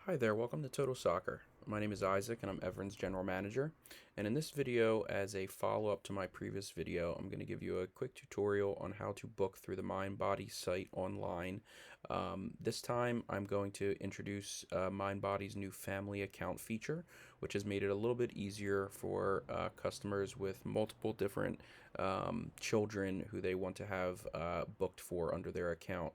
Hi there, welcome to Total Soccer. My name is Isaac and I'm Everton's General Manager. And in this video, as a follow-up to my previous video, I'm going to give you a quick tutorial on how to book through the MindBody site online. This time, I'm going to introduce MindBody's new family account feature, which has made it a little bit easier for customers with multiple different children who they want to have booked for under their account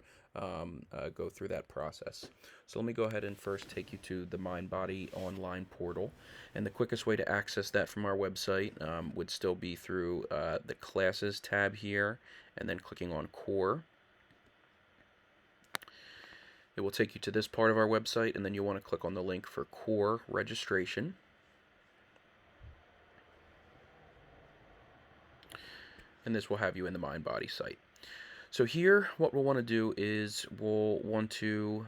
go through that process. So let me go ahead and first take you to the MindBody online portal. And the quickest way to access that from our website would still be through the Classes tab here, and then clicking on Core. It will take you to this part of our website, and then you'll want to click on the link for Core Registration. And this will have you in the MindBody site. So here, what we'll want to do is we'll want to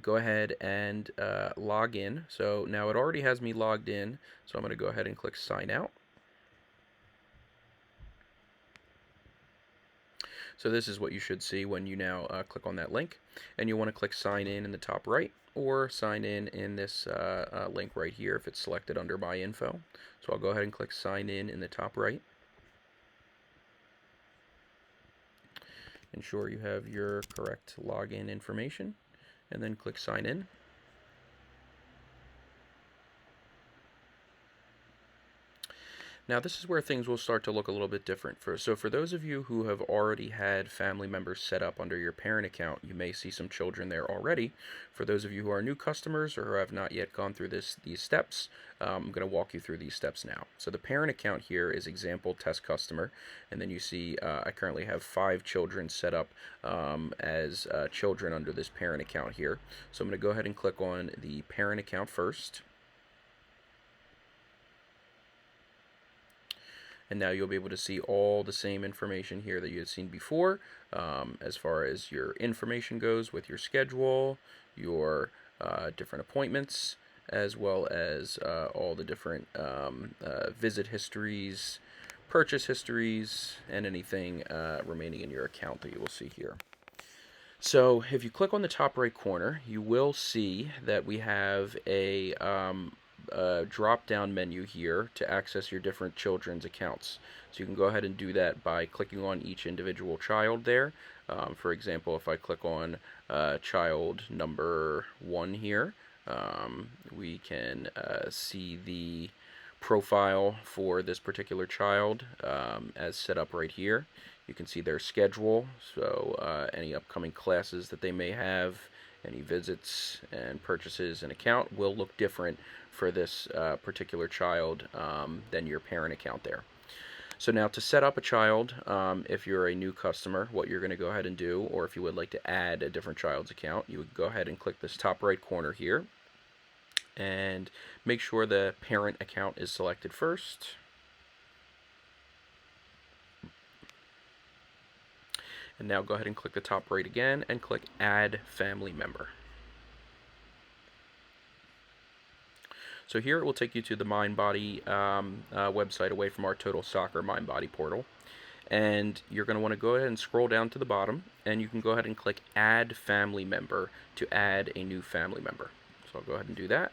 go ahead and log in. So now it already has me logged in, so I'm going to go ahead and click Sign Out. So this is what you should see when you now click on that link. And you want to click Sign in the top right, or sign in this link right here if it's selected under My Info. So I'll go ahead and click Sign in the top right. Ensure you have your correct login information, and then click Sign In. Now this is where things will start to look a little bit different. So for those of you who have already had family members set up under your parent account, you may see some children there already. For those of you who are new customers or who have not yet gone through these steps, I'm going to walk you through these steps now. So the parent account here is example test customer, and then you see I currently have 5 children set up as children under this parent account here. So I'm going to go ahead and click on the parent account first. And now you'll be able to see all the same information here that you had seen before, as far as your information goes with your schedule, your different appointments, as well as all the different visit histories, purchase histories, and anything remaining in your account that you will see here. So if you click on the top right corner, you will see that we have a drop-down menu here to access your different children's accounts. So you can go ahead and do that by clicking on each individual child there. For example, if I click on child number 1 here, we can see the profile for this particular child as set up right here. You can see their schedule, so any upcoming classes that they may have, any visits and purchases and account will look different for this particular child than your parent account there. So now to set up a child, if you're a new customer, what you're going to go ahead and do, or if you would like to add a different child's account, you would go ahead and click this top right corner here and make sure the parent account is selected first. And now go ahead and click the top right again and click Add Family Member. So here it will take you to the MindBody website away from our Total Soccer MindBody portal. And you're going to want to go ahead and scroll down to the bottom, and you can go ahead and click Add Family Member to add a new family member. So I'll go ahead and do that.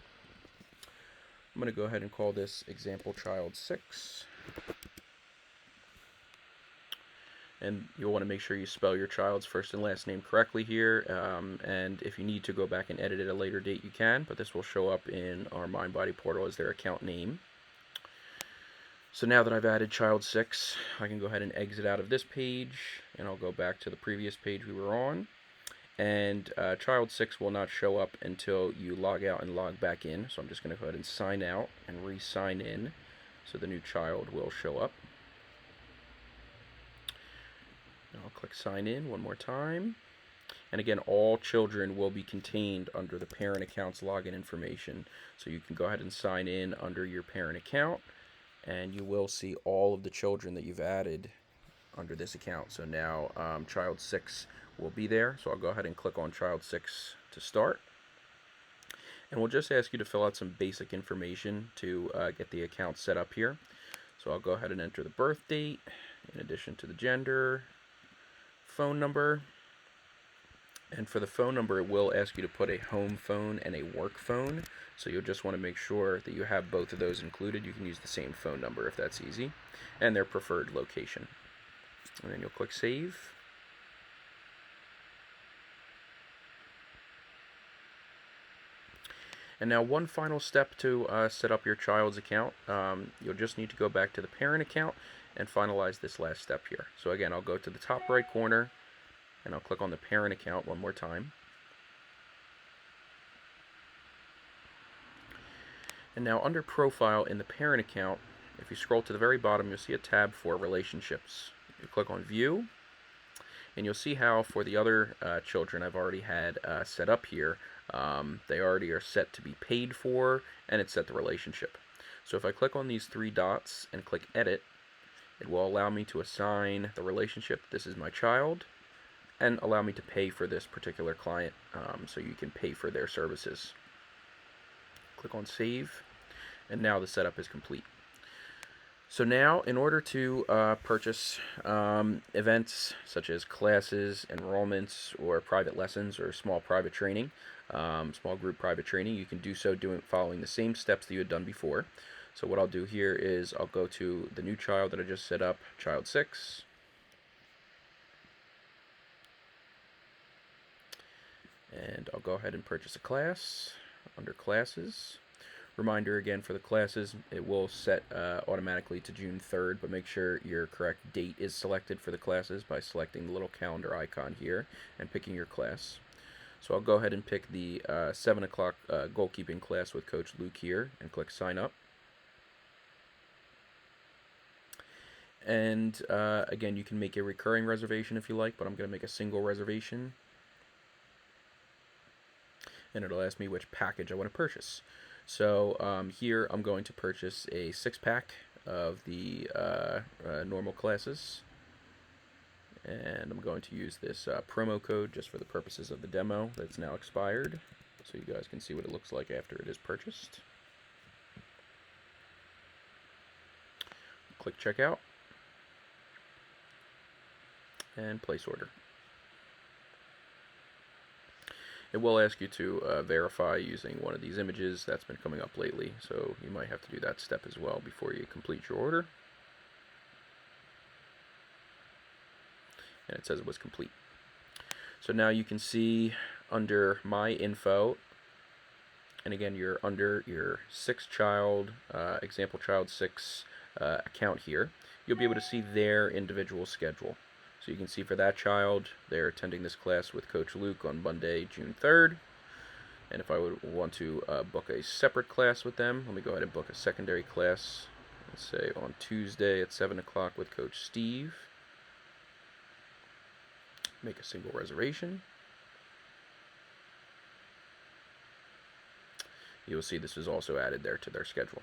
I'm going to go ahead and call this example child 6. And you'll want to make sure you spell your child's first and last name correctly here, and if you need to go back and edit at a later date, you can, but this will show up in our MindBody portal as their account name. So now that I've added child 6, I can go ahead and exit out of this page, and I'll go back to the previous page we were on. And child 6 will not show up until you log out and log back in, so I'm just going to go ahead and sign out and re-sign in, so the new child will show up. I'll click sign in one more time. And again, all children will be contained under the parent account's login information. So you can go ahead and sign in under your parent account, and you will see all of the children that you've added under this account. So now child 6 will be there. So I'll go ahead and click on child 6 to start. And we'll just ask you to fill out some basic information to get the account set up here. So I'll go ahead and enter the birth date, in addition to the gender, phone number, And for the phone number, it will ask you to put a home phone and a work phone. So you'll just want to make sure that you have both of those included. You can use the same phone number if that's easy, and their preferred location. And then you'll click Save. And now one final step to set up your child's account. You'll just need to go back to the parent account and finalize this last step here. So again, I'll go to the top right corner and I'll click on the parent account one more time. And now under Profile in the parent account, if you scroll to the very bottom, you'll see a tab for Relationships. You click on View, and you'll see how for the other children I've already had set up here, they already are set to be paid for, and it's set the relationship. So if I click on these three dots and click Edit, it will allow me to assign the relationship. This is my child, and allow me to pay for this particular client, so you can pay for their services. Click on Save, and now the setup is complete. So now, in order to purchase events such as classes, enrollments, or private lessons, or small private training, small group private training, you can do so following the same steps that you had done before. So what I'll do here is I'll go to the new child that I just set up, child 6. And I'll go ahead and purchase a class under Classes. Reminder again for the classes, it will set automatically to June 3rd, but make sure your correct date is selected for the classes by selecting the little calendar icon here and picking your class. So I'll go ahead and pick the 7 o'clock goalkeeping class with Coach Luke here and click Sign Up. And again, you can make a recurring reservation if you like, but I'm going to make a single reservation. And it'll ask me which package I want to purchase. So here I'm going to purchase a 6-pack of the normal classes, and I'm going to use this promo code just for the purposes of the demo that's now expired, so you guys can see what it looks like after it is purchased. Click Checkout, and place order. It will ask you to verify using one of these images. That's been coming up lately, so you might have to do that step as well before you complete your order. And it says it was complete. So now you can see under My Info, and again, you're under your 6-child, example child 6 account here. You'll be able to see their individual schedule. So you can see for that child, they're attending this class with Coach Luke on Monday, June 3rd. And if I would want to book a separate class with them, let me go ahead and book a secondary class, let's say on Tuesday at 7 o'clock with Coach Steve. Make a single reservation. You'll see this is also added there to their schedule.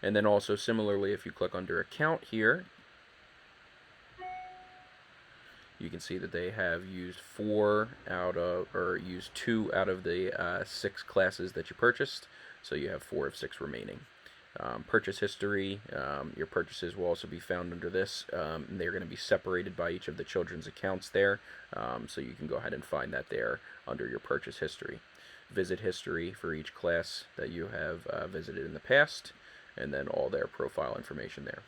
And then also similarly, if you click under Account here, you can see that they have used 2 out of the 6 classes that you purchased, so you have 4 of 6 remaining. Purchase history, your purchases will also be found under this. They're going to be separated by each of the children's accounts there, so you can go ahead and find that there under your purchase history. Visit history for each class that you have visited in the past, and then all their profile information there.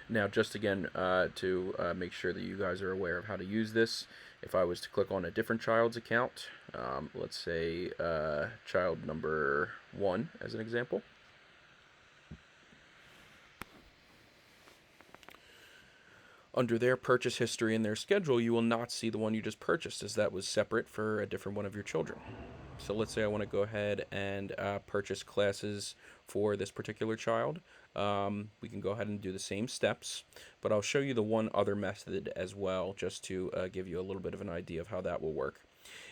Now, just again, to make sure that you guys are aware of how to use this, if I was to click on a different child's account, let's say child number 1 as an example. Under their purchase history and their schedule, you will not see the one you just purchased, as that was separate for a different one of your children. So let's say I want to go ahead and purchase classes for this particular child. We can go ahead and do the same steps, but I'll show you the one other method as well, just to give you a little bit of an idea of how that will work.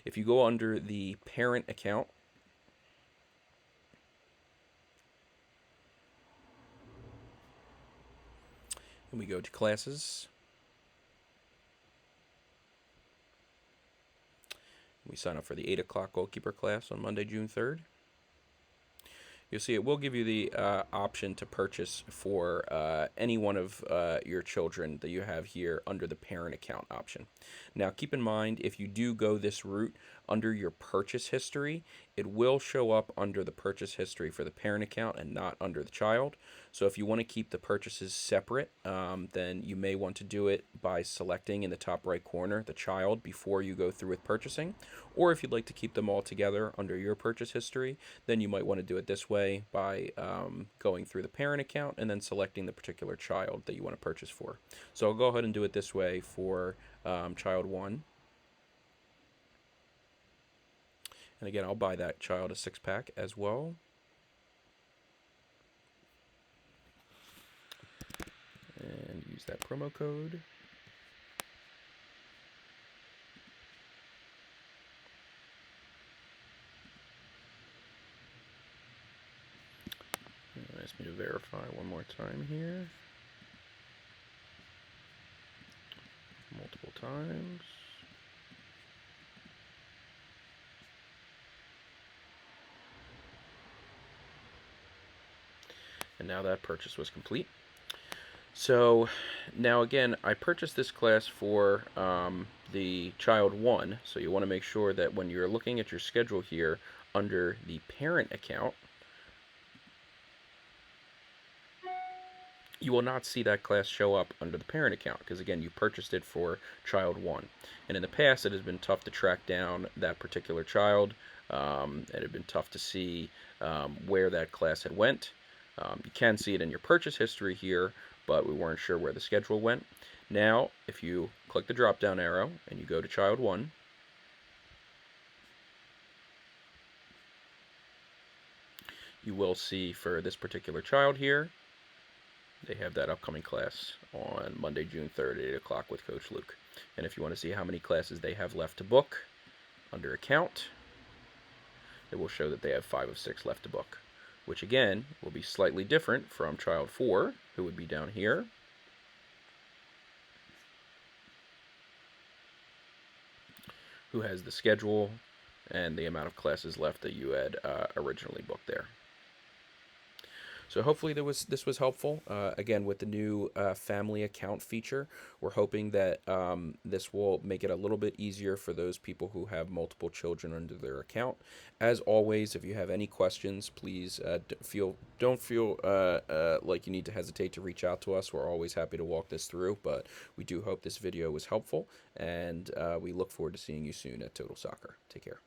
If you go under the parent account, and we go to classes, we sign up for the 8 o'clock goalkeeper class on Monday, June 3rd. you'll see it will give you the option to purchase for any one of your children that you have here under the parent account option. Now, keep in mind, if you do go this route under your purchase history, it will show up under the purchase history for the parent account and not under the child. So if you want to keep the purchases separate, then you may want to do it by selecting in the top right corner the child before you go through with purchasing. Or if you'd like to keep them all together under your purchase history, then you might want to do it this way by going through the parent account and then selecting the particular child that you want to purchase for. So I'll go ahead and do it this way for child 1. And again, I'll buy that child a 6-pack as well. And use that promo code. Ask me to verify one more time here. Multiple times. And now that purchase was complete. So now again, I purchased this class for the child 1, so you want to make sure that when you're looking at your schedule here under the parent account, you will not see that class show up under the parent account because again, you purchased it for child 1. And in the past, it has been tough to track down that particular child. It had been tough to see where that class had went. You can see it in your purchase history here, but we weren't sure where the schedule went. Now, if you click the drop-down arrow and you go to child 1, you will see for this particular child here, they have that upcoming class on Monday, June 3rd at 8 o'clock with Coach Luke. And if you want to see how many classes they have left to book, under account, it will show that they have 5 of 6 left to book, which again will be slightly different from child 4, who would be down here. Who has the schedule and the amount of classes left that you had originally booked there. So hopefully this was helpful. Again, with the new family account feature, we're hoping that this will make it a little bit easier for those people who have multiple children under their account. As always, if you have any questions, please don't feel like you need to hesitate to reach out to us. We're always happy to walk this through, but we do hope this video was helpful, and we look forward to seeing you soon at Total Soccer. Take care.